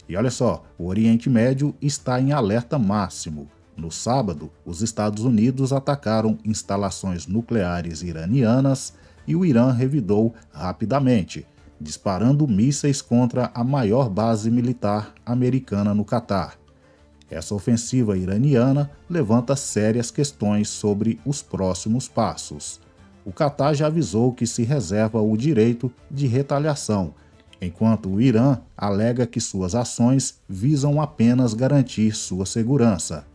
E olha só, o Oriente Médio está em alerta máximo. No sábado, os Estados Unidos atacaram instalações nucleares iranianas e o Irã revidou rapidamente, disparando mísseis contra a maior base militar americana no Catar. Essa ofensiva iraniana levanta sérias questões sobre os próximos passos. O Catar já avisou que se reserva o direito de retaliação, enquanto o Irã alega que suas ações visam apenas garantir sua segurança.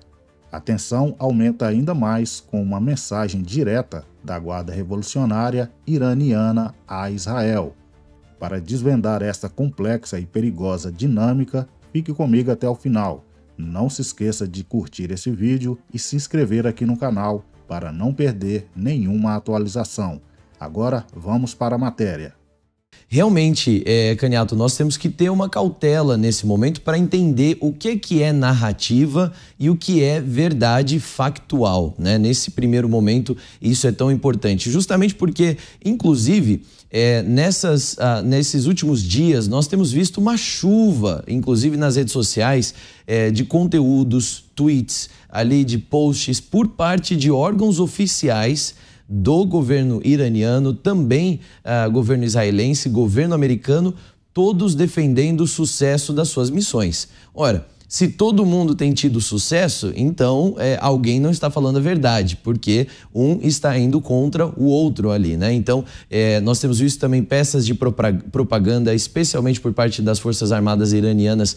A tensão aumenta ainda mais com uma mensagem direta da Guarda Revolucionária iraniana a Israel. Para desvendar esta complexa e perigosa dinâmica, fique comigo até o final. Não se esqueça de curtir esse vídeo e se inscrever aqui no canal para não perder nenhuma atualização. Agora vamos para a matéria. Realmente, Caniato, nós temos que ter uma cautela nesse momento para entender o que é narrativa e o que é verdade factual, né? Nesse primeiro momento, isso é tão importante, justamente porque, inclusive, nesses últimos dias, nós temos visto uma chuva, inclusive nas redes sociais, de conteúdos, tweets, ali de posts por parte de órgãos oficiais do governo iraniano, também governo israelense, governo americano, todos defendendo o sucesso das suas missões. Ora, se todo mundo tem tido sucesso, então alguém não está falando a verdade, porque um está indo contra o outro ali, né? Então, nós temos visto também peças de propaganda, especialmente por parte das Forças Armadas iranianas,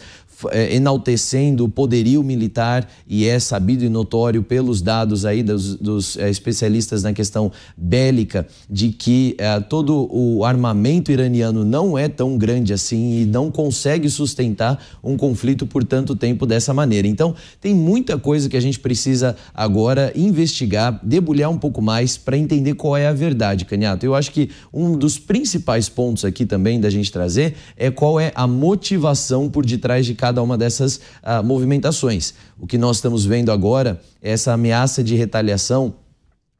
enaltecendo o poderio militar, e é sabido e notório pelos dados aí dos especialistas na questão bélica, de que todo o armamento iraniano não é tão grande assim e não consegue sustentar um conflito por tanto tempo dessa maneira. Então, tem muita coisa que a gente precisa agora investigar, debulhar um pouco mais para entender qual é a verdade, Caniato. Eu acho que um dos principais pontos aqui também da gente trazer é qual é a motivação por detrás de cada uma dessas movimentações. O que nós estamos vendo agora é essa ameaça de retaliação,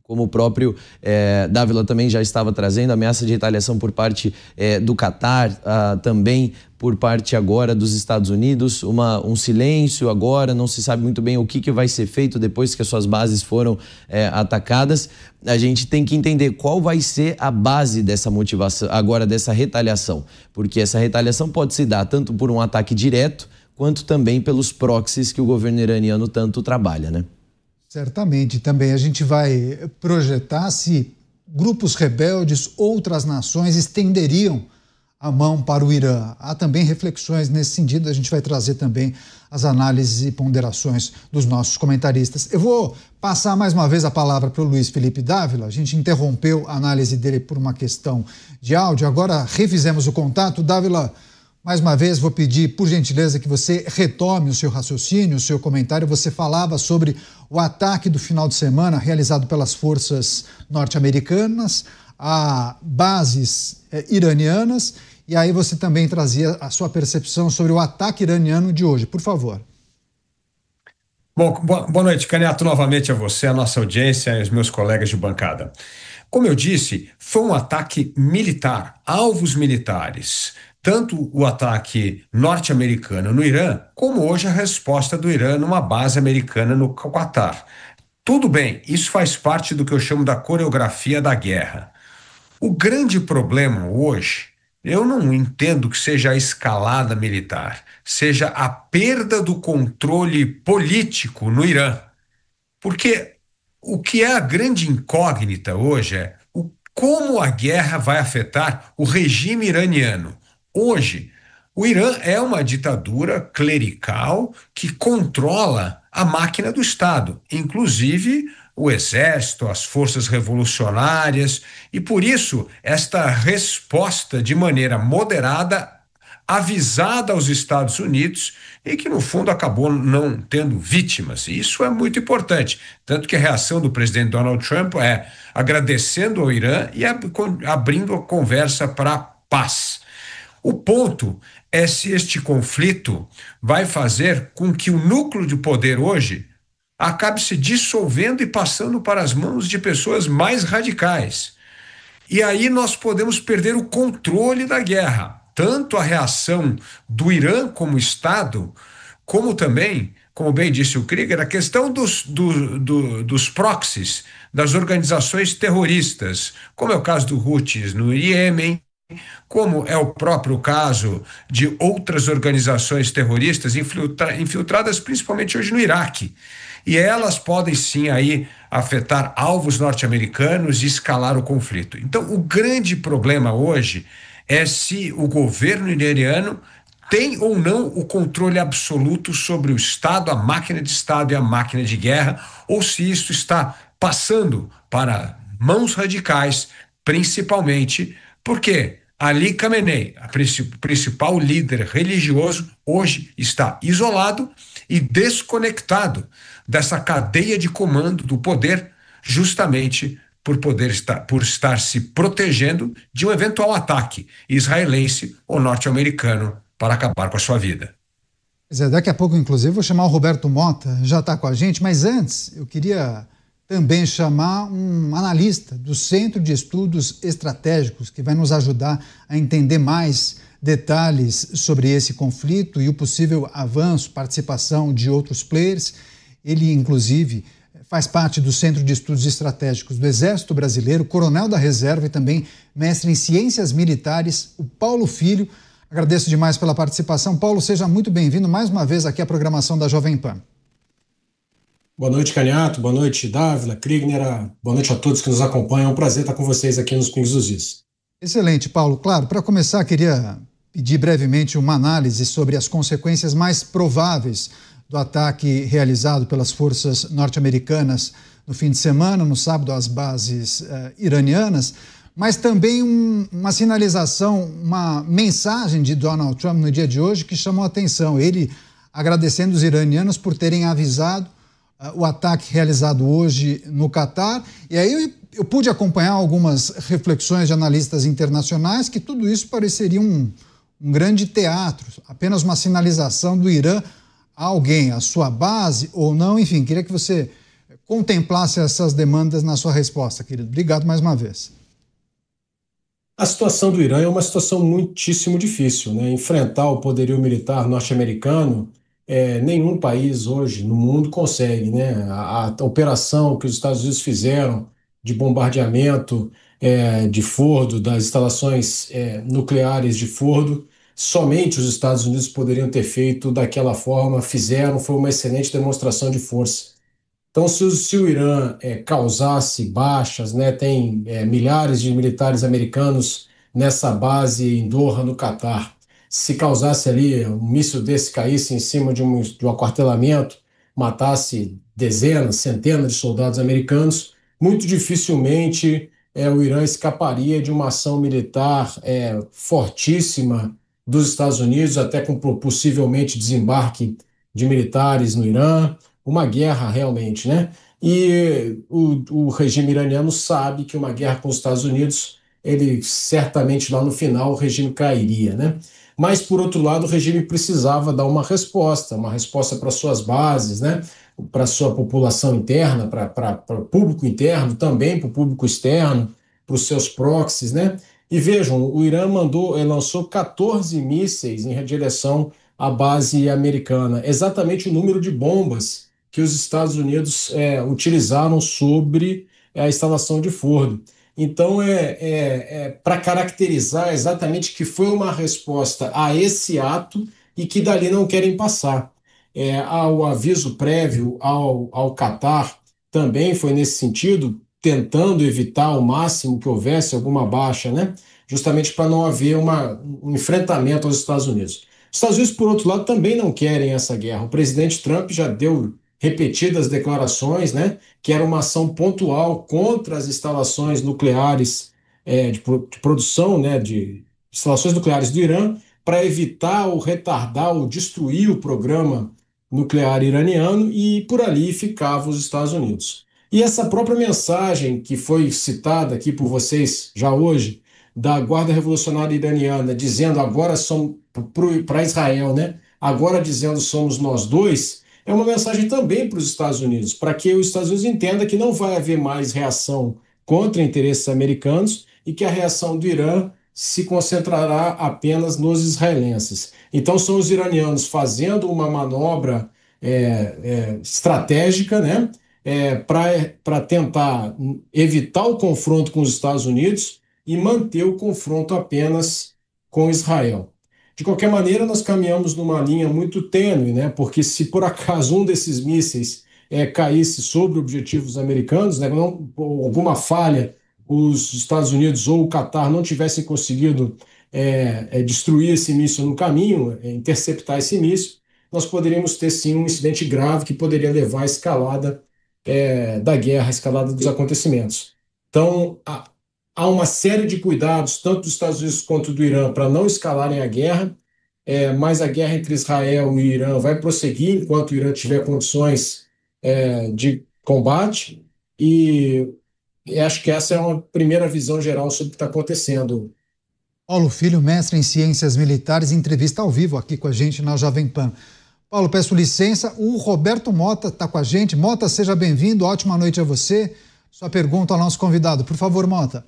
como o próprio Dávila também já estava trazendo, ameaça de retaliação por parte do Catar, também por parte agora dos Estados Unidos, um silêncio agora, não se sabe muito bem o que vai ser feito depois que as suas bases foram atacadas. A gente tem que entender qual vai ser a base dessa motivação, agora dessa retaliação, porque essa retaliação pode se dar tanto por um ataque direto, quanto também pelos proxies que o governo iraniano tanto trabalha, né? Certamente, também a gente vai projetar se grupos rebeldes, outras nações estenderiam a mão para o Irã. Há também reflexões nesse sentido, a gente vai trazer também as análises e ponderações dos nossos comentaristas. Eu vou passar mais uma vez a palavra para o Luiz Felipe Dávila. A gente interrompeu a análise dele por uma questão de áudio, agora refizemos o contato. Dávila, mais uma vez, vou pedir, por gentileza, que você retome o seu raciocínio, o seu comentário. Você falava sobre o ataque do final de semana realizado pelas forças norte-americanas a bases iranianas, e aí você também trazia a sua percepção sobre o ataque iraniano de hoje. Por favor. Bom, boa noite, Caniato, novamente a você, a nossa audiência e os meus colegas de bancada. Como eu disse, foi um ataque militar, alvos militares. Tanto o ataque norte-americano no Irã, como hoje a resposta do Irã numa base americana no Catar. Tudo bem, isso faz parte do que eu chamo da coreografia da guerra. O grande problema hoje, eu não entendo que seja a escalada militar, seja a perda do controle político no Irã. Porque o que é a grande incógnita hoje é como a guerra vai afetar o regime iraniano. Hoje, o Irã é uma ditadura clerical que controla a máquina do Estado, inclusive o exército, as forças revolucionárias, e por isso esta resposta de maneira moderada, avisada aos Estados Unidos, e que no fundo acabou não tendo vítimas. E isso é muito importante, tanto que a reação do presidente Donald Trump é agradecendo ao Irã e abrindo a conversa para a paz. O ponto é se este conflito vai fazer com que o núcleo de poder hoje acabe se dissolvendo e passando para as mãos de pessoas mais radicais. E aí nós podemos perder o controle da guerra. tanto a reação do Irã como Estado, como também, como bem disse o Krieger, a questão dos proxies, das organizações terroristas, como é o caso do Houthis no Iêmen, como é o próprio caso de outras organizações terroristas infiltradas principalmente hoje no Iraque. E elas podem sim aí afetar alvos norte-americanos e escalar o conflito. Então, o grande problema hoje é se o governo iraniano tem ou não o controle absoluto sobre o Estado, a máquina de Estado e a máquina de guerra, ou se isso está passando para mãos radicais, principalmente porque Ali Khamenei, o principal líder religioso, hoje está isolado e desconectado dessa cadeia de comando do poder, justamente por estar se protegendo de um eventual ataque israelense ou norte-americano para acabar com a sua vida. Daqui a pouco, inclusive, vou chamar o Roberto Mota, já está com a gente, mas antes eu queria também chamar um analista do Centro de Estudos Estratégicos, que vai nos ajudar a entender mais detalhes sobre esse conflito e o possível avanço, participação de outros players. Ele, inclusive, faz parte do Centro de Estudos Estratégicos do Exército Brasileiro, coronel da reserva e também mestre em Ciências Militares, o Paulo Filho. Agradeço demais pela participação. Paulo, seja muito bem-vindo mais uma vez aqui à programação da Jovem Pan. Boa noite, Caniato. Boa noite, Dávila, Kriegner. Boa noite a todos que nos acompanham. É um prazer estar com vocês aqui nos Pingos dos Is. Excelente, Paulo. Claro, para começar, queria pedir brevemente uma análise sobre as consequências mais prováveis do ataque realizado pelas forças norte-americanas no fim de semana, no sábado, às bases iranianas, mas também uma sinalização, uma mensagem de Donald Trump no dia de hoje que chamou a atenção. Ele agradecendo os iranianos por terem avisado o ataque realizado hoje no Catar. E aí eu pude acompanhar algumas reflexões de analistas internacionais que tudo isso pareceria um grande teatro, apenas uma sinalização do Irã a alguém, a sua base ou não. Enfim, queria que você contemplasse essas demandas na sua resposta, querido. Obrigado mais uma vez. A situação do Irã é uma situação muitíssimo difícil, né? Enfrentar o poderio militar norte-americano, nenhum país hoje no mundo consegue, né? A operação que os Estados Unidos fizeram de bombardeamento de Fordo, das instalações nucleares de Fordo, somente os Estados Unidos poderiam ter feito daquela forma, fizeram, foi uma excelente demonstração de força. Então, se o Irã causasse baixas, né, tem milhares de militares americanos nessa base em Doha, no Catar, se causasse ali um míssil desse caísse em cima de um aquartelamento, matasse dezenas, centenas de soldados americanos, muito dificilmente o Irã escaparia de uma ação militar fortíssima dos Estados Unidos, até com possivelmente desembarque de militares no Irã, uma guerra realmente, né? E o regime iraniano sabe que uma guerra com os Estados Unidos, ele certamente lá no final o regime cairia, né? Mas, por outro lado, o regime precisava dar uma resposta para suas bases, né? Para sua população interna, para o público interno, também para o público externo, para os seus proxies, né? E vejam, o Irã lançou 14 mísseis em direção à base americana, exatamente o número de bombas que os Estados Unidos utilizaram sobre a instalação de Fordo. Então, para caracterizar exatamente que foi uma resposta a esse ato e que dali não querem passar. Ao aviso prévio ao Catar também foi nesse sentido, tentando evitar ao máximo que houvesse alguma baixa, né? Justamente para não haver um enfrentamento aos Estados Unidos. Os Estados Unidos, por outro lado, também não querem essa guerra. O presidente Trump já deu repetidas declarações, né, que era uma ação pontual contra as instalações nucleares de produção, né, de instalações nucleares do Irã, para evitar ou retardar ou destruir o programa nuclear iraniano, e por ali ficava os Estados Unidos. E essa própria mensagem que foi citada aqui por vocês já hoje, da Guarda Revolucionária Iraniana, dizendo agora somos para Israel, né, agora dizendo somos nós dois, é uma mensagem também para os Estados Unidos, para que os Estados Unidos entendam que não vai haver mais reação contra interesses americanos e que a reação do Irã se concentrará apenas nos israelenses. Então, são os iranianos fazendo uma manobra estratégica, né, para tentar evitar o confronto com os Estados Unidos e manter o confronto apenas com Israel. De qualquer maneira, nós caminhamos numa linha muito tênue, né, porque se por acaso um desses mísseis caísse sobre objetivos americanos, né, não, alguma falha, os Estados Unidos ou o Catar não tivessem conseguido destruir esse míssil no caminho, interceptar esse míssil, nós poderíamos ter sim um incidente grave que poderia levar à escalada da guerra, à escalada dos acontecimentos. Então, há uma série de cuidados, tanto dos Estados Unidos quanto do Irã, para não escalarem a guerra, mas a guerra entre Israel e Irã vai prosseguir enquanto o Irã tiver condições de combate, e acho que essa é uma primeira visão geral sobre o que está acontecendo. Paulo Filho, mestre em Ciências Militares, entrevista ao vivo aqui com a gente na Jovem Pan. Paulo, peço licença, o Roberto Mota está com a gente. Mota, seja bem-vindo, ótima noite a você. Sua pergunta ao nosso convidado, por favor, Mota.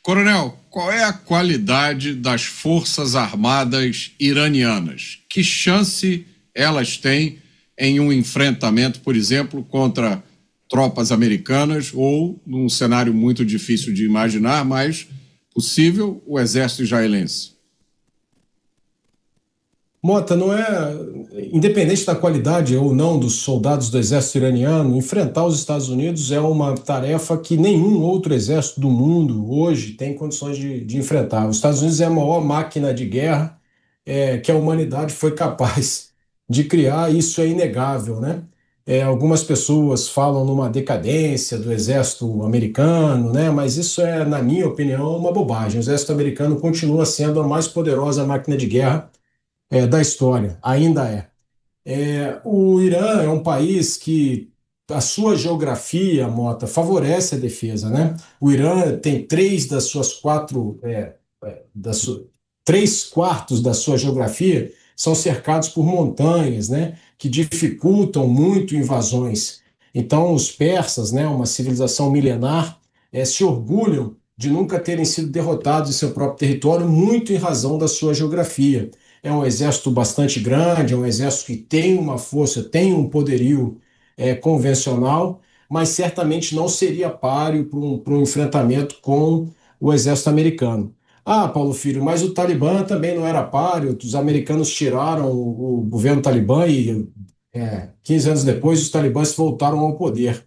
Coronel, qual é a qualidade das Forças Armadas iranianas? Que chance elas têm em um enfrentamento, por exemplo, contra tropas americanas ou, num cenário muito difícil de imaginar, mas possível, o exército israelense? Mota, não independente da qualidade ou não dos soldados do exército iraniano, enfrentar os Estados Unidos é uma tarefa que nenhum outro exército do mundo hoje tem condições de enfrentar. Os Estados Unidos é a maior máquina de guerra que a humanidade foi capaz de criar, isso é inegável, né? Algumas pessoas falam numa decadência do exército americano, né? Mas isso na minha opinião, uma bobagem. O exército americano continua sendo a mais poderosa máquina de guerra da história, ainda o Irã é um país que a sua geografia, Mota, favorece a defesa, né? O Irã tem 3/4 da sua geografia são cercados por montanhas, né? Que dificultam muito invasões. Então, os persas, né? Uma civilização milenar, se orgulham de nunca terem sido derrotados em seu próprio território, muito em razão da sua geografia. É um exército bastante grande, é um exército que tem uma força, tem um poderio convencional, mas certamente não seria páreo para um enfrentamento com o exército americano. Paulo Filho, mas o Talibã também não era páreo, os americanos tiraram o governo Talibã e 15 anos depois os talibãs voltaram ao poder.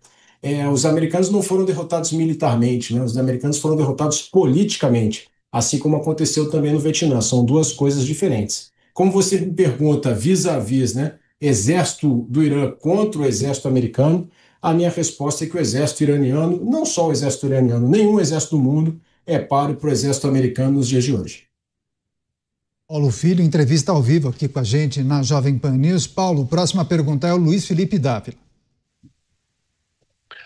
Os americanos não foram derrotados militarmente, né? Os americanos foram derrotados politicamente, assim como aconteceu também no Vietnã. São duas coisas diferentes. Como você me pergunta vis-à-vis, né, exército do Irã contra o exército americano, a minha resposta é que o exército iraniano, não só o exército iraniano, nenhum exército do mundo é páreo para o exército americano nos dias de hoje. Paulo Filho, entrevista ao vivo aqui com a gente na Jovem Pan News. Paulo, próxima pergunta é o Luiz Felipe Dávila.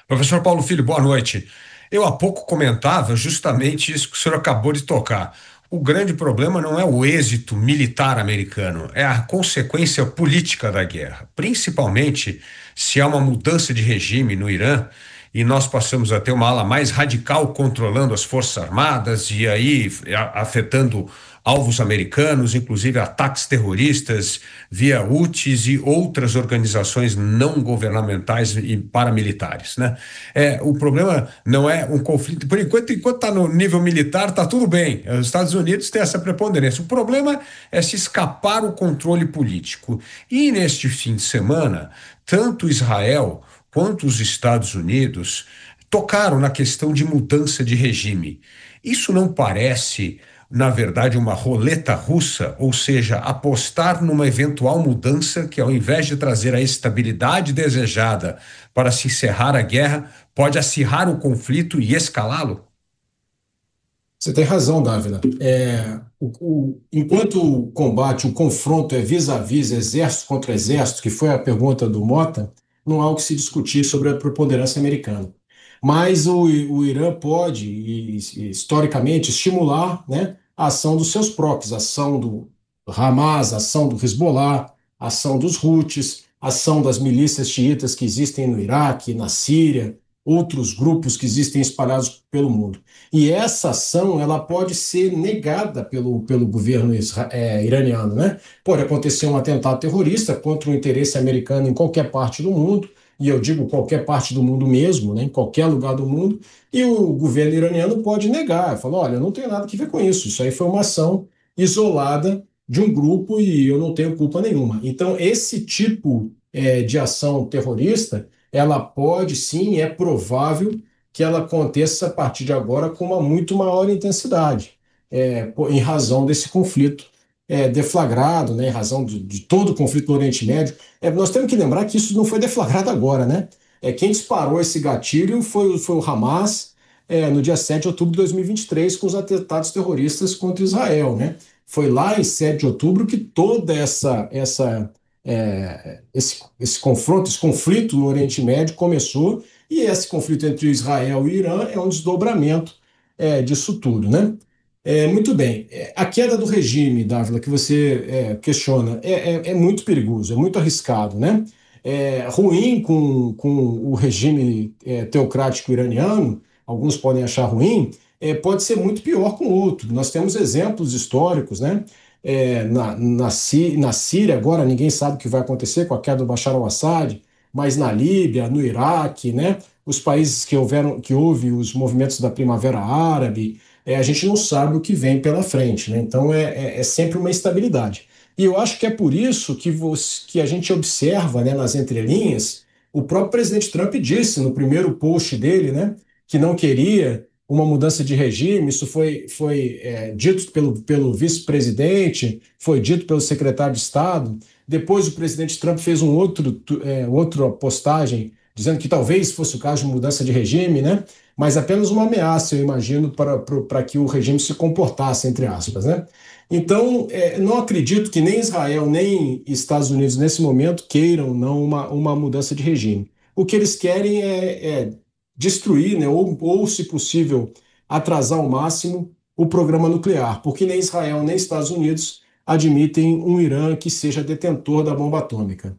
Professor Paulo Filho, boa noite. Eu há pouco comentava justamente isso que o senhor acabou de tocar. O grande problema não é o êxito militar americano, é a consequência política da guerra, principalmente se há uma mudança de regime no Irã e nós passamos a ter uma ala mais radical controlando as Forças Armadas e aí afetando alvos americanos, inclusive ataques terroristas via Houthis e outras organizações não governamentais e paramilitares, né? O problema não é um conflito, por enquanto está no nível militar, está tudo bem, os Estados Unidos têm essa preponderância, o problema é se escapar o controle político. E neste fim de semana, tanto Israel quanto os Estados Unidos tocaram na questão de mudança de regime. Isso não parece, na verdade, uma roleta russa, ou seja, apostar numa eventual mudança que, ao invés de trazer a estabilidade desejada para se encerrar a guerra, pode acirrar o conflito e escalá-lo? Você tem razão, Dávila. Enquanto o combate, o confronto é vis-à-vis, exército contra exército, que foi a pergunta do Mota, não há o que se discutir sobre a preponderância americana. Mas o Irã pode, historicamente, estimular, né, a ação dos seus próprios, a ação do Hamas, a ação do Hezbollah, a ação dos Houthis, a ação das milícias xiitas que existem no Iraque, na Síria, outros grupos que existem espalhados pelo mundo. E essa ação ela pode ser negada pelo governo iraniano, né? Pode acontecer um atentado terrorista contra o interesse americano em qualquer parte do mundo, e eu digo qualquer parte do mundo mesmo, né? Em qualquer lugar do mundo, e o governo iraniano pode negar, falar, olha, eu não tenho nada a ver com isso aí foi uma ação isolada de um grupo e eu não tenho culpa nenhuma. Então, esse tipo de ação terrorista, ela pode sim, é provável que ela aconteça a partir de agora com uma muito maior intensidade, em razão desse conflito deflagrado, né, em razão de todo o conflito no Oriente Médio. Nós temos que lembrar que isso não foi deflagrado agora, né? Quem disparou esse gatilho foi o Hamas no dia 7 de outubro de 2023 com os atentados terroristas contra Israel, né? Foi lá em 7 de outubro que toda esse confronto, esse conflito no Oriente Médio começou, e esse conflito entre Israel e Irã é um desdobramento disso tudo, né? Muito bem. A queda do regime, Dávila, que você questiona, é muito perigoso, é muito arriscado, né? Ruim com o regime teocrático iraniano, alguns podem achar ruim, pode ser muito pior com outro. Nós temos exemplos históricos, né? Na Síria, agora ninguém sabe o que vai acontecer com a queda do Bashar al-Assad, mas na Líbia, no Iraque, né? Os países que houve os movimentos da Primavera Árabe, a gente não sabe o que vem pela frente, né? Então é sempre uma instabilidade. E eu acho que é por isso que a gente observa, né, nas entrelinhas, o próprio presidente Trump disse no primeiro post dele, né, que não queria uma mudança de regime. Isso foi dito pelo vice-presidente, foi dito pelo secretário de Estado. Depois o presidente Trump fez outra postagem dizendo que talvez fosse o caso de mudança de regime, né? Mas apenas uma ameaça, eu imagino, para que o regime se comportasse, entre aspas, né? Então, não acredito que nem Israel nem Estados Unidos, nesse momento, queiram não uma mudança de regime. O que eles querem é destruir, né, ou, se possível, atrasar ao máximo o programa nuclear, porque nem Israel nem Estados Unidos admitem um Irã que seja detentor da bomba atômica.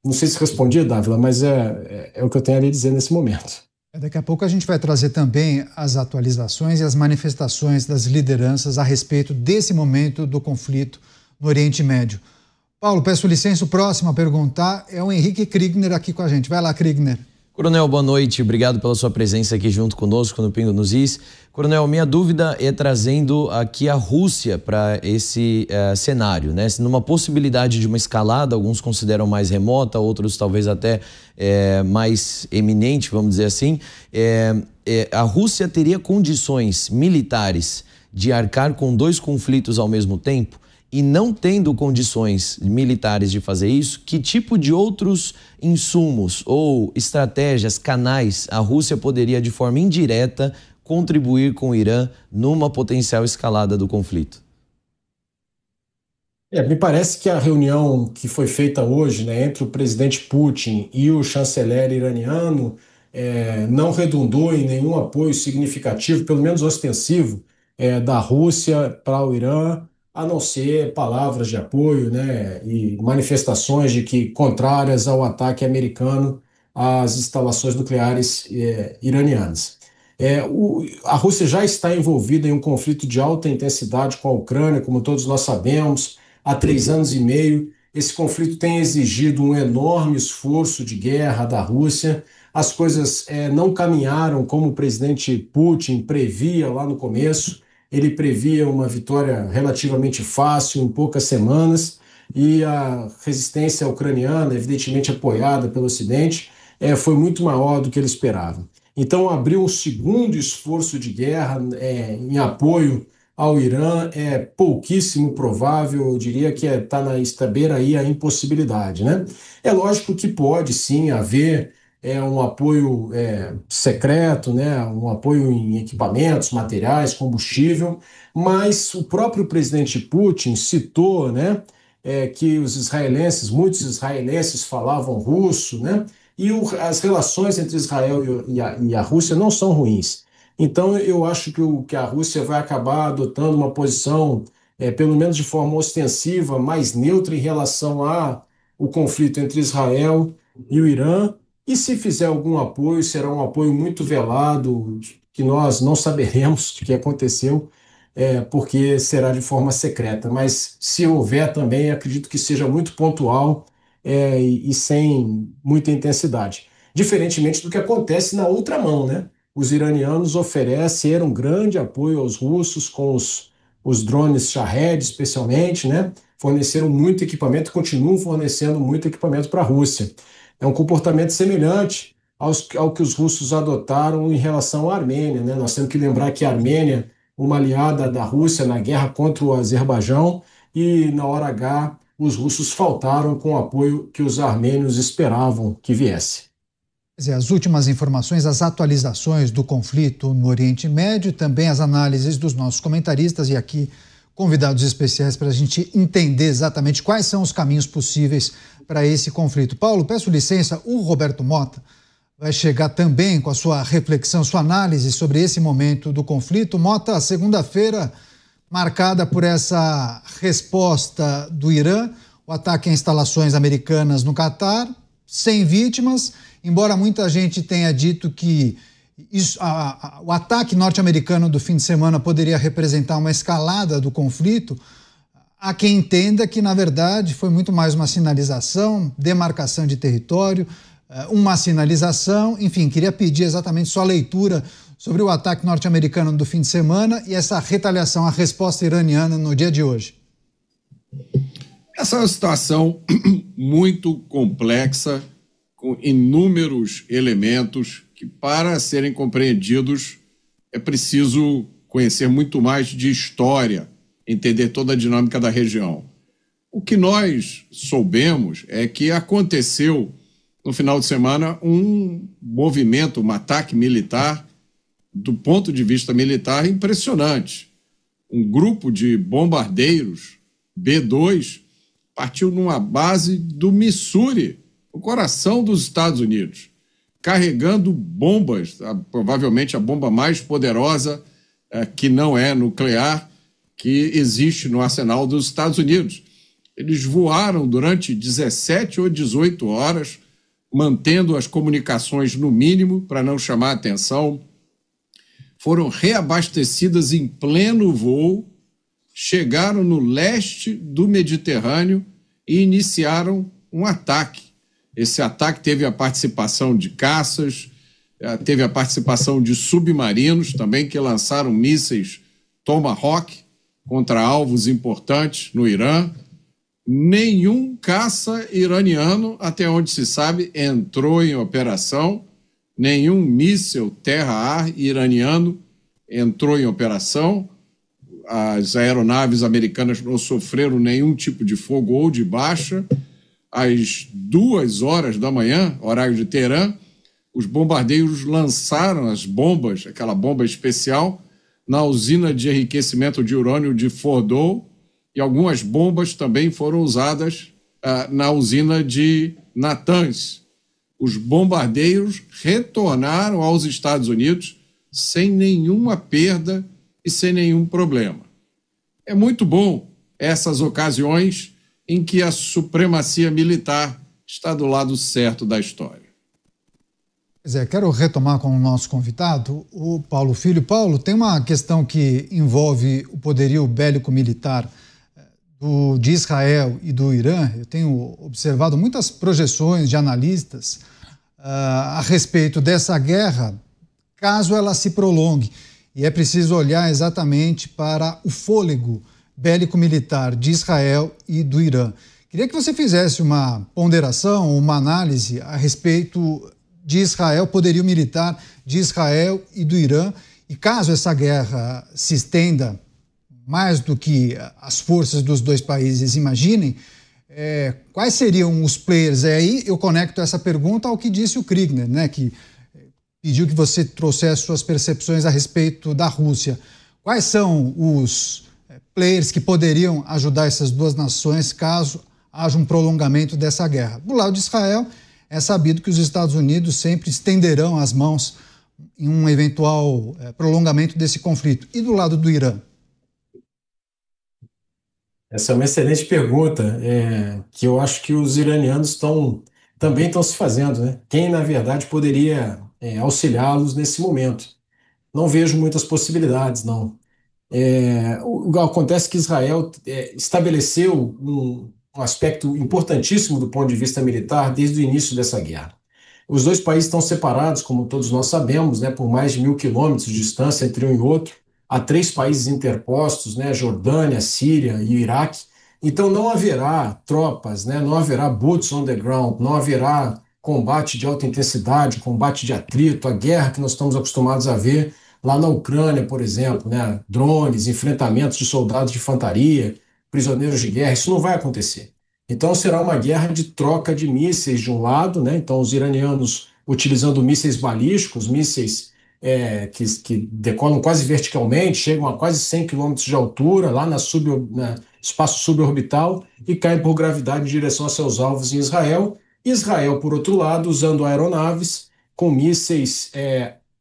Não sei se respondi, Dávila, mas é o que eu tenho a lhe dizer nesse momento. Daqui a pouco a gente vai trazer também as atualizações e as manifestações das lideranças a respeito desse momento do conflito no Oriente Médio. Paulo, peço licença, o próximo a perguntar é o Henrique Kriegner aqui com a gente. Vai lá, Kriegner. Coronel, boa noite, obrigado pela sua presença aqui junto conosco no Pingo nos Is. Coronel, minha dúvida é trazendo aqui a Rússia para esse cenário, né? Numa possibilidade de uma escalada, alguns consideram mais remota, outros talvez até mais eminente, vamos dizer assim. A Rússia teria condições militares de arcar com dois conflitos ao mesmo tempo? E não tendo condições militares de fazer isso, que tipo de outros insumos ou estratégias, canais, a Rússia poderia, de forma indireta, contribuir com o Irã numa potencial escalada do conflito? Me parece que a reunião que foi feita hoje, né, entre o presidente Putin e o chanceler iraniano não redundou em nenhum apoio significativo, pelo menos ostensivo, da Rússia para o Irã, a não ser palavras de apoio, né, e manifestações de que contrárias ao ataque americano às instalações nucleares iranianas. A Rússia já está envolvida em um conflito de alta intensidade com a Ucrânia, como todos nós sabemos, há 3 anos e meio. Esse conflito tem exigido um enorme esforço de guerra da Rússia. As coisas não caminharam como o presidente Putin previa lá no começo. Ele previa uma vitória relativamente fácil, em poucas semanas, e a resistência ucraniana, evidentemente apoiada pelo Ocidente, foi muito maior do que ele esperava. Então, abrir um segundo esforço de guerra em apoio ao Irã é pouquíssimo provável, eu diria que está na beira aí a impossibilidade, né? É lógico que pode sim haver um apoio secreto, né? Um apoio em equipamentos, materiais, combustível, mas o próprio presidente Putin citou, né, que muitos israelenses falavam russo, né? E as relações entre Israel e a Rússia não são ruins. Então, eu acho que a Rússia vai acabar adotando uma posição, pelo menos de forma ostensiva, mais neutra em relação ao conflito entre Israel e o Irã, E se fizer algum apoio, será um apoio muito velado, que nós não saberemos o que aconteceu, porque será de forma secreta. Mas se houver também, acredito que seja muito pontual, e sem muita intensidade. Diferentemente do que acontece na outra mão, né? Os iranianos ofereceram grande apoio aos russos com os drones Shahed, especialmente, né? Forneceram muito equipamento, continuam fornecendo muito equipamento para a Rússia. É um comportamento semelhante ao que os russos adotaram em relação à Armênia, né? Nós temos que lembrar que a Armênia, uma aliada da Rússia na guerra contra o Azerbaijão, e na hora H os russos faltaram com o apoio que os armênios esperavam que viesse. As últimas informações, as atualizações do conflito no Oriente Médio, também as análises dos nossos comentaristas e aqui convidados especiais para a gente entender exatamente quais são os caminhos possíveis para esse conflito. Paulo, peço licença, o Roberto Mota vai chegar também com a sua reflexão, sua análise sobre esse momento do conflito. Mota, segunda-feira marcada por essa resposta do Irã, o ataque a instalações americanas no Catar, sem vítimas, embora muita gente tenha dito que o ataque norte-americano do fim de semana poderia representar uma escalada do conflito. Há quem entenda que, na verdade, foi muito mais uma sinalização, demarcação de território, uma sinalização. Enfim, queria pedir exatamente sua leitura sobre o ataque norte-americano do fim de semana e essa retaliação, a resposta iraniana no dia de hoje. Essa é uma situação muito complexa, com inúmeros elementos que, para serem compreendidos, é preciso conhecer muito mais de história, entender toda a dinâmica da região. O que nós soubemos é que aconteceu, no final de semana, um movimento, um ataque militar, do ponto de vista militar, impressionante. Um grupo de bombardeiros B-2 partiu numa base do Missouri, o coração dos Estados Unidos, carregando bombas, provavelmente a bomba mais poderosa, que não é nuclear, que existe no arsenal dos Estados Unidos. Eles voaram durante 17 ou 18 horas, mantendo as comunicações no mínimo para não chamar atenção. Foram reabastecidas em pleno voo, chegaram no leste do Mediterrâneo e iniciaram um ataque. Esse ataque teve a participação de caças, teve a participação de submarinos também, que lançaram mísseis Tomahawk contra alvos importantes no Irã. Nenhum caça iraniano, até onde se sabe, entrou em operação. Nenhum míssil terra-ar iraniano entrou em operação. As aeronaves americanas não sofreram nenhum tipo de fogo ou de baixa. Às 2 horas da manhã, horário de Teherã, os bombardeiros lançaram as bombas, aquela bomba especial, na usina de enriquecimento de urânio de Fordow, e algumas bombas também foram usadas na usina de Natanz. Os bombardeiros retornaram aos Estados Unidos sem nenhuma perda e sem nenhum problema. É muito bom essas ocasiões em que a supremacia militar está do lado certo da história. Quero retomar com o nosso convidado, o Paulo Filho. Paulo, tem uma questão que envolve o poderio bélico-militar de Israel e do Irã. Eu tenho observado muitas projeções de analistas a respeito dessa guerra, caso ela se prolongue. E é preciso olhar exatamente para o fôlego bélico-militar de Israel e do Irã. Queria que você fizesse uma ponderação, uma análise a respeito de Israel, poderio militar de Israel e do Irã, e caso essa guerra se estenda mais do que as forças dos dois países imaginem, quais seriam os players? Aí eu conecto essa pergunta ao que disse o Kriegner, né, que pediu que você trouxesse suas percepções a respeito da Rússia. Quais são os players que poderiam ajudar essas duas nações caso haja um prolongamento dessa guerra? Do lado de Israel, é sabido que os Estados Unidos sempre estenderão as mãos em um eventual prolongamento desse conflito. E do lado do Irã? Essa é uma excelente pergunta, que eu acho que os iranianos estão também estão se fazendo, né? Quem, na verdade, poderia auxiliá-los nesse momento? Não vejo muitas possibilidades, não. Acontece que Israel estabeleceu um aspecto importantíssimo do ponto de vista militar desde o início dessa guerra. Os dois países estão separados, como todos nós sabemos, né, por mais de 1.000 quilômetros de distância entre um e outro. Há 3 países interpostos, né, Jordânia, Síria e o Iraque. Então não haverá tropas, né, não haverá boots on the ground, não haverá combate de alta intensidade, combate de atrito, a guerra que nós estamos acostumados a ver lá na Ucrânia, por exemplo, né, drones, enfrentamentos de soldados de infantaria, prisioneiros de guerra. Isso não vai acontecer. Então será uma guerra de troca de mísseis de um lado, né? Então os iranianos utilizando mísseis balísticos, mísseis que decolam quase verticalmente, chegam a quase 100 quilômetros de altura, lá na espaço suborbital e caem por gravidade em direção a seus alvos em Israel. Israel, por outro lado, usando aeronaves com mísseis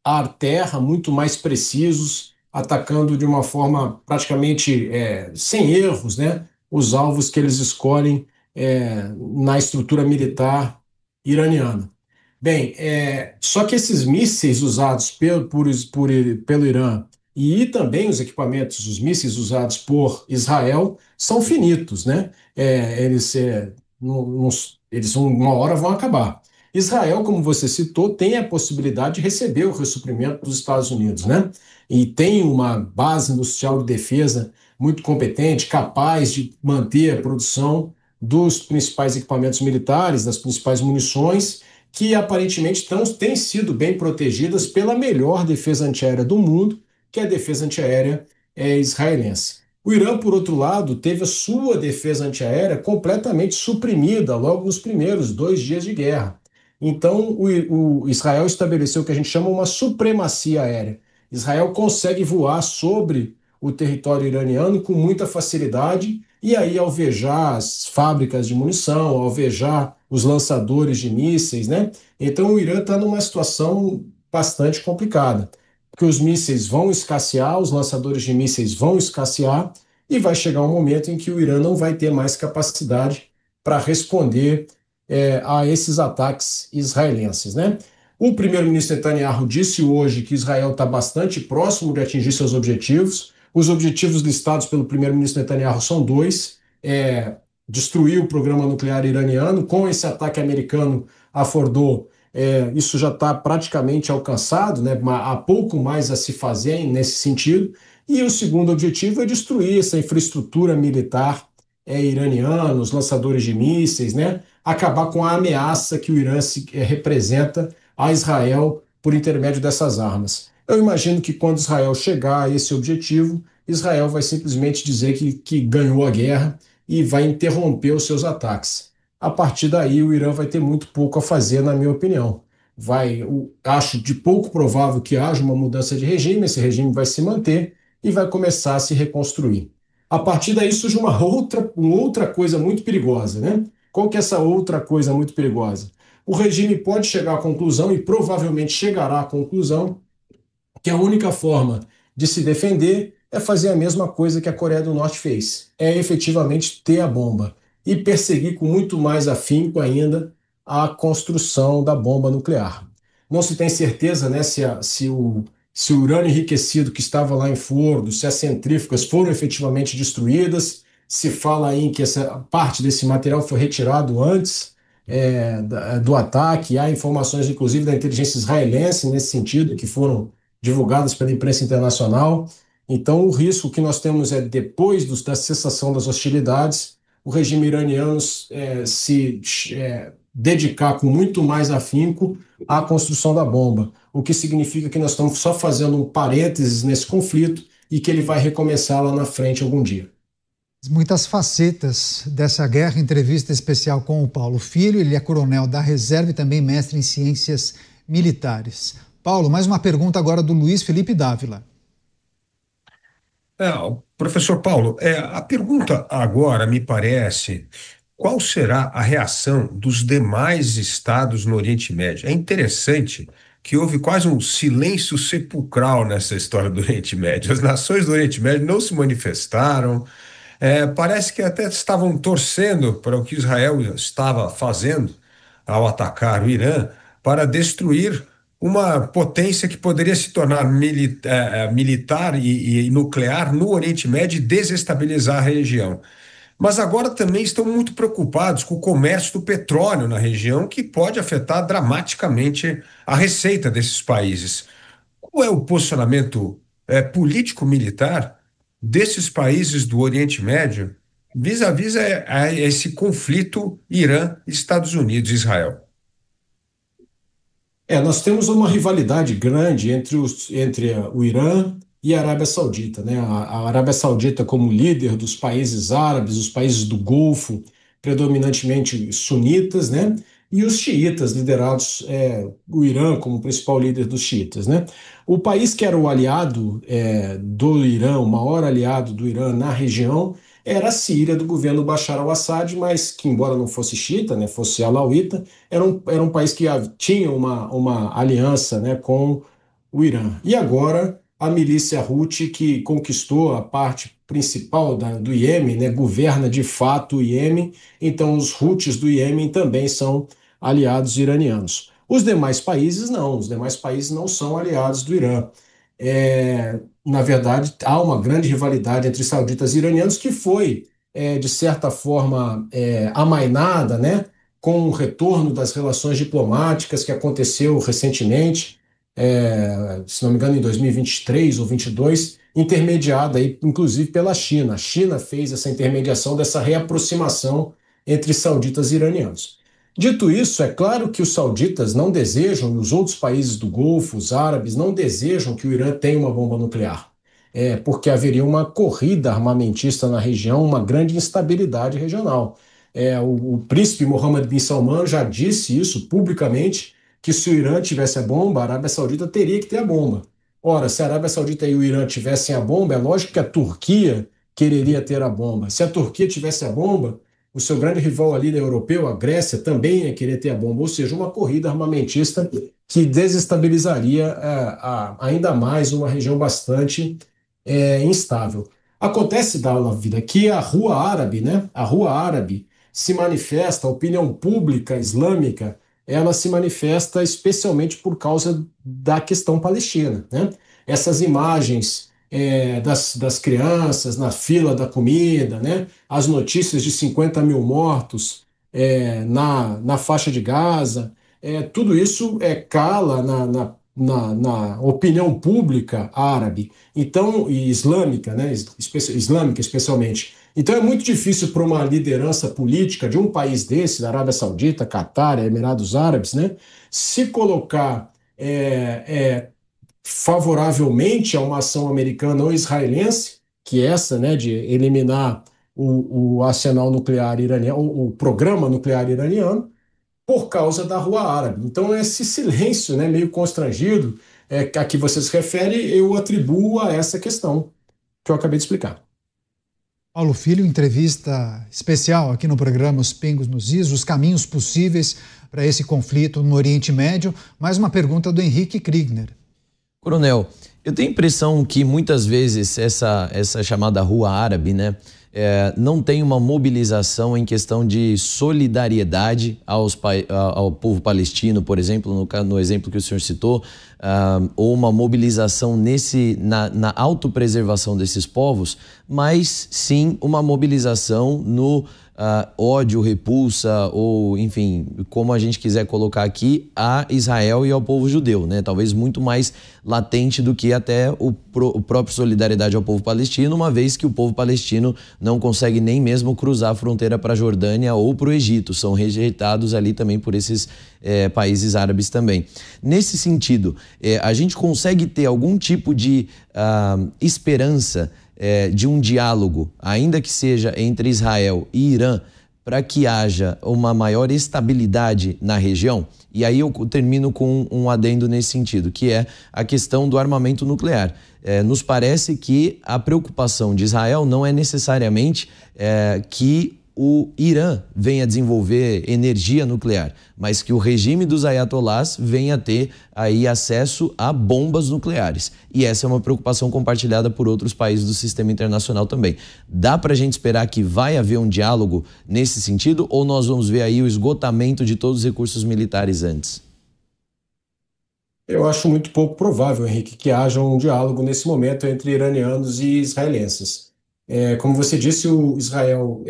ar-terra muito mais precisos, atacando de uma forma praticamente sem erros, né? Os alvos que eles escolhem na estrutura militar iraniana. Bem, só que esses mísseis usados pelo Irã e também os equipamentos, os mísseis usados por Israel, são finitos, né? Eles uma hora vão acabar. Israel, como você citou, tem a possibilidade de receber o ressuprimento dos Estados Unidos, né? E tem uma base industrial de defesa muito competente, capaz de manter a produção dos principais equipamentos militares, das principais munições, que aparentemente têm sido bem protegidas pela melhor defesa antiaérea do mundo, que é a defesa antiaérea israelense. O Irã, por outro lado, teve a sua defesa antiaérea completamente suprimida logo nos primeiros 2 dias de guerra. Então, o Israel estabeleceu o que a gente chama uma supremacia aérea. Israel consegue voar sobre o território iraniano com muita facilidade e aí alvejar as fábricas de munição, alvejar os lançadores de mísseis, né? Então o Irã está numa situação bastante complicada, porque os mísseis vão escassear, os lançadores de mísseis vão escassear e vai chegar um momento em que o Irã não vai ter mais capacidade para responder a esses ataques israelenses, né? O primeiro-ministro Netanyahu disse hoje que Israel está bastante próximo de atingir seus objetivos. Os objetivos listados pelo primeiro-ministro Netanyahu são 2: destruir o programa nuclear iraniano. Com esse ataque americano a Fordow, isso já está praticamente alcançado, né? Há pouco mais a se fazer nesse sentido. E o segundo objetivo é destruir essa infraestrutura militar iraniana, os lançadores de mísseis, né? Acabar com a ameaça que o Irã representa a Israel por intermédio dessas armas. Eu imagino que quando Israel chegar a esse objetivo, Israel vai simplesmente dizer que ganhou a guerra e vai interromper os seus ataques. A partir daí, o Irã vai ter muito pouco a fazer, na minha opinião. Acho de pouco provável que haja uma mudança de regime, esse regime vai se manter e vai começar a se reconstruir. A partir daí surge uma outra coisa muito perigosa, né? Qual que é essa outra coisa muito perigosa? O regime pode chegar à conclusão, e provavelmente chegará à conclusão, que a única forma de se defender é fazer a mesma coisa que a Coreia do Norte fez, é efetivamente ter a bomba e perseguir com muito mais afinco ainda a construção da bomba nuclear. Não se tem certeza, né, se o urânio enriquecido que estava lá em Fordo, se as centrífugas foram efetivamente destruídas. Se fala aí que essa parte desse material foi retirado antes do ataque. Há informações, inclusive, da inteligência israelense nesse sentido, que foram divulgadas pela imprensa internacional. Então, o risco que nós temos é, depois da cessação das hostilidades, o regime iraniano se dedicar com muito mais afinco à construção da bomba, o que significa que nós estamos só fazendo um parênteses nesse conflito e que ele vai recomeçar lá na frente algum dia. Muitas facetas dessa guerra, entrevista especial com o Paulo Filho, ele é coronel da reserva e também mestre em ciências militares. Paulo, mais uma pergunta agora do Luiz Felipe Dávila. Professor Paulo, a pergunta agora me parece: qual será a reação dos demais estados no Oriente Médio? É interessante que houve quase um silêncio sepulcral nessa história do Oriente Médio. As nações do Oriente Médio não se manifestaram, parece que até estavam torcendo para o que Israel estava fazendo, ao atacar o Irã para destruir uma potência que poderia se tornar militar e nuclear no Oriente Médio e desestabilizar a região. Mas agora também estão muito preocupados com o comércio do petróleo na região, que pode afetar dramaticamente a receita desses países. Qual é o posicionamento político-militar desses países do Oriente Médio vis-à-vis a esse conflito Irã-Estados Unidos-Israel? Nós temos uma rivalidade grande entre o Irã e a Arábia Saudita, né? A Arábia Saudita, como líder dos países árabes, os países do Golfo, predominantemente sunitas, né? E os xiitas, liderados, o Irã como principal líder dos xiitas, né? O país que era o aliado do Irã, o maior aliado do Irã na região, era a Síria, do governo Bashar al-Assad, mas que, embora não fosse xiita, né, fosse alauíta, era um país que tinha uma aliança, né, com o Irã. E agora a milícia Houthi, que conquistou a parte principal do Iêmen, né, governa de fato o Iêmen, então os Houthis do Iêmen também são aliados iranianos. Os demais países não são aliados do Irã. Na verdade, há uma grande rivalidade entre sauditas e iranianos que foi, de certa forma, amainada, né, com o retorno das relações diplomáticas que aconteceu recentemente, se não me engano, em 2023 ou 2022, intermediada, aí, inclusive, pela China. A China fez essa intermediação dessa reaproximação entre sauditas e iranianos. Dito isso, é claro que os sauditas não desejam, e os outros países do Golfo, os árabes, não desejam que o Irã tenha uma bomba nuclear, porque haveria uma corrida armamentista na região, uma grande instabilidade regional. O príncipe Mohammed bin Salman já disse isso publicamente, que se o Irã tivesse a bomba, a Arábia Saudita teria que ter a bomba. Ora, se a Arábia Saudita e o Irã tivessem a bomba, é lógico que a Turquia quereria ter a bomba. Se a Turquia tivesse a bomba, o seu grande rival ali europeu, a Grécia, também ia querer ter a bomba, ou seja, uma corrida armamentista que desestabilizaria ainda mais uma região bastante instável. Acontece, na vida, que a Rua Árabe, né? A Rua Árabe se manifesta, a opinião pública islâmica, ela se manifesta especialmente por causa da questão palestina, né? Essas imagens das crianças na fila da comida, né? As notícias de 50 mil mortos na faixa de Gaza, tudo isso cala na opinião pública árabe, então, e islâmica, né? Islâmica especialmente. Então é muito difícil para uma liderança política de um país desse, da Arábia Saudita, Catar, Emirados Árabes, né? Se colocar favoravelmente a uma ação americana ou israelense, que é essa, né, de eliminar o arsenal nuclear iraniano, o programa nuclear iraniano, por causa da Rua Árabe. Então, esse silêncio, né, meio constrangido a que você se refere, eu atribuo a essa questão que eu acabei de explicar. Paulo Filho, entrevista especial aqui no programa Os Pingos nos Is, os caminhos possíveis para esse conflito no Oriente Médio. Mais uma pergunta do Henrique Kriegner. Coronel, eu tenho a impressão que muitas vezes essa chamada Rua Árabe, né, não tem uma mobilização em questão de solidariedade ao povo palestino, por exemplo, no exemplo que o senhor citou, ou uma mobilização na autopreservação desses povos, mas sim uma mobilização no ódio, repulsa, ou enfim, como a gente quiser colocar aqui, a Israel e ao povo judeu, né? Talvez muito mais latente do que até o próprio solidariedade ao povo palestino, uma vez que o povo palestino não consegue nem mesmo cruzar a fronteira para a Jordânia ou para o Egito, são rejeitados ali também por esses países árabes também. Nesse sentido, a gente consegue ter algum tipo de esperança de um diálogo, ainda que seja entre Israel e Irã, para que haja uma maior estabilidade na região? E aí eu termino com um adendo nesse sentido, que é a questão do armamento nuclear. Nos parece que a preocupação de Israel não é necessariamente que o Irã venha a desenvolver energia nuclear, mas que o regime dos ayatolás venha a ter aí acesso a bombas nucleares. E essa é uma preocupação compartilhada por outros países do sistema internacional também. Dá para a gente esperar que vai haver um diálogo nesse sentido, ou nós vamos ver aí o esgotamento de todos os recursos militares antes? Eu acho muito pouco provável, Henrique, que haja um diálogo nesse momento entre iranianos e israelenses. Como você disse, o Israel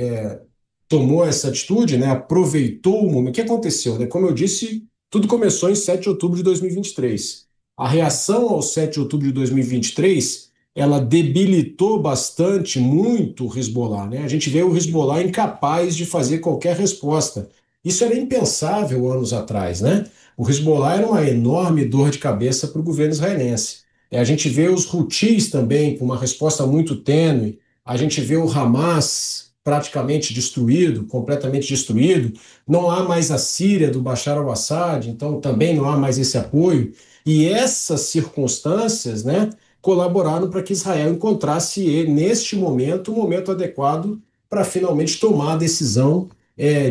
tomou essa atitude, né, aproveitou o momento. O que aconteceu? Né? Como eu disse, tudo começou em 7 de outubro de 2023. A reação ao 7 de outubro de 2023, ela debilitou bastante, muito o Hezbollah. Né? A gente vê o Hezbollah incapaz de fazer qualquer resposta. Isso era impensável anos atrás, né? O Hezbollah era uma enorme dor de cabeça para o governo israelense. A gente vê os Houthis também com uma resposta muito tênue. A gente vê o Hamas praticamente destruído, completamente destruído. Não há mais a Síria do Bashar al-Assad, então também não há mais esse apoio. E essas circunstâncias, né, colaboraram para que Israel encontrasse, neste momento, o momento adequado para finalmente tomar a decisão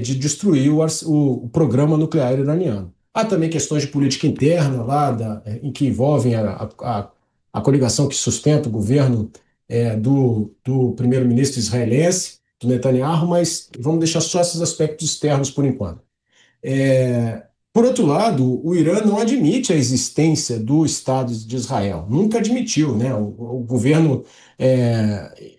de destruir o programa nuclear iraniano. Há também questões de política interna lá, em que envolvem a coligação que sustenta o governo do primeiro-ministro israelense, do Netanyahu, mas vamos deixar só esses aspectos externos por enquanto. Por outro lado, o Irã não admite a existência do Estado de Israel, nunca admitiu, né? O governo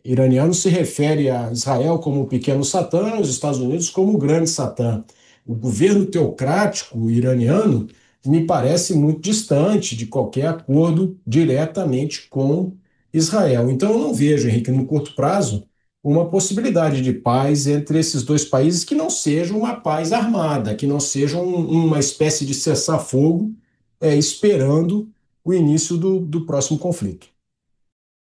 iraniano se refere a Israel como o pequeno Satã, os Estados Unidos como o grande Satã. O governo teocrático iraniano me parece muito distante de qualquer acordo diretamente com Israel. Então, eu não vejo, Henrique, no curto prazo, uma possibilidade de paz entre esses dois países que não seja uma paz armada, que não seja uma espécie de cessar-fogo esperando o início do próximo conflito.